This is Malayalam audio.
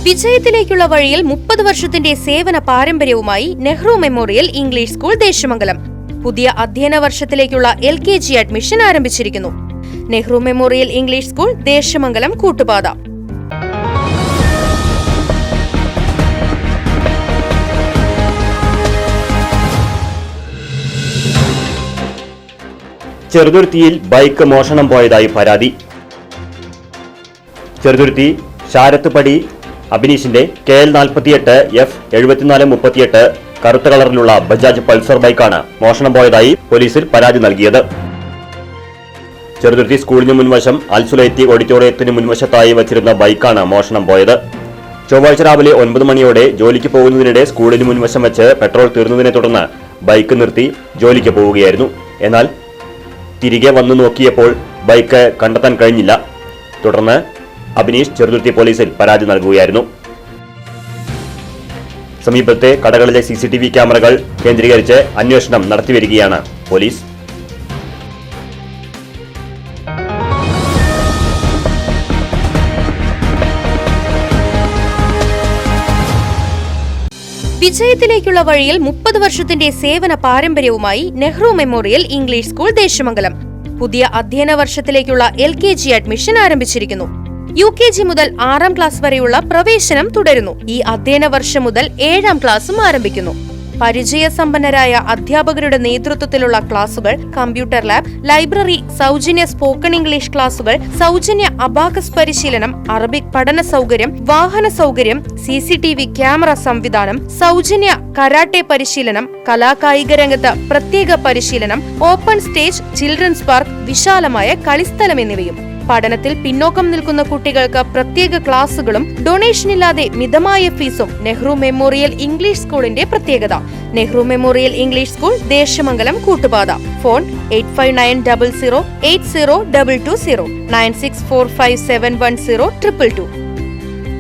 വിജയത്തിലേക്കുള്ള വഴിയിൽ 30 വർഷത്തിന്റെ സേവന പാരമ്പര്യവുമായി Nehru memorial English school Desamangalam പുതിയ അധ്യയന വർഷത്തിലേക്കുള്ള LKG അഡ്മിഷൻ ആരംഭിച്ചിരിക്കുന്നു. Nehru memorial English school Desamangalam Koottupatha. ചെറുതുരുത്തിയിൽ ബൈക്ക് മോഷണം പോയതായി പരാതി. ചെറുതുരുത്തി ശാരത്തുപടി അബിനീഷിന്റെ KL48F7438 കറുത്ത കളറിലുള്ള ബജാജ് പൾസർ ബൈക്കാണ് മോഷണം പോയതായി പോലീസിൽ പരാതി നൽകിയത്. ചെറുതുരുത്തി സ്കൂളിന് മുൻവശം അൽസുലൈത്തി ഓഡിറ്റോറിയത്തിന് മുൻവശത്തായി വച്ചിരുന്ന ബൈക്കാണ് മോഷണം പോയത്. ചൊവ്വാഴ്ച രാവിലെ 9 മണിയോടെ ജോലിക്ക് പോകുന്നതിനിടെ സ്കൂളിന് മുൻവശം വെച്ച് പെട്രോൾ തീർന്നതിനെ തുടർന്ന് ബൈക്ക് നിർത്തി ജോലിക്ക് പോവുകയായിരുന്നു. എന്നാൽ തിരികെ വന്നു നോക്കിയപ്പോൾ ബൈക്ക് കണ്ടെത്താൻ കഴിഞ്ഞില്ല. തുടർന്ന് അബിനീഷ് ചെറുതുരുത്തി പോലീസിൽ പരാതി നൽകുകയായിരുന്നു. സമീപത്തെ കടകളിലെ CCTV ക്യാമറകൾ കേന്ദ്രീകരിച്ച് അന്വേഷണം നടത്തിവരികയാണ് പോലീസ്. വിജയത്തിലേക്കുള്ള വഴിയിൽ 30 വർഷത്തിന്റെ സേവന പാരമ്പര്യവുമായി Nehru memorial English school Desamangalam പുതിയ അധ്യയന വർഷത്തിലേക്കുള്ള LKG അഡ്മിഷൻ ആരംഭിച്ചിരിക്കുന്നു. UKG മുതൽ 6ാം ക്ലാസ് വരെയുള്ള പ്രവേശനം തുടരുന്നു. ഈ അധ്യയന വർഷം മുതൽ 7ാം ക്ലാസും ആരംഭിക്കുന്നു. പരിചയസമ്പന്നരായ അധ്യാപകരുടെ നേതൃത്വത്തിലുള്ള ക്ലാസുകൾ, കമ്പ്യൂട്ടർ ലാബ്, ലൈബ്രറി, സൗജന്യ സ്പോക്കൺ ഇംഗ്ലീഷ് ക്ലാസുകൾ, സൗജന്യ അബാക്കസ് പരിശീലനം, അറബിക് പഠന സൗകര്യം, വാഹന സൗകര്യം, CCTV ക്യാമറ സംവിധാനം, സൗജന്യ കരാട്ടെ പരിശീലനം, കലാകായിക രംഗത്ത് പ്രത്യേക പരിശീലനം, ഓപ്പൺ സ്റ്റേജ്, ചിൽഡ്രൻസ് പാർക്ക്, വിശാലമായ കളിസ്ഥലം എന്നിവയും. പഠനത്തിൽ പിന്നോക്കം നിൽക്കുന്ന കുട്ടികൾക്ക് പ്രത്യേക ക്ലാസുകളും ഡൊണേഷനില്ലാതെ മിതമായ ഫീസും നെഹ്റു മെമ്മോറിയൽ ഇംഗ്ലീഷ് സ്കൂളിന്റെ പ്രത്യേകത. Nehru memorial English school Desamangalam Koottupatha. Phone 8590080220 9645710222.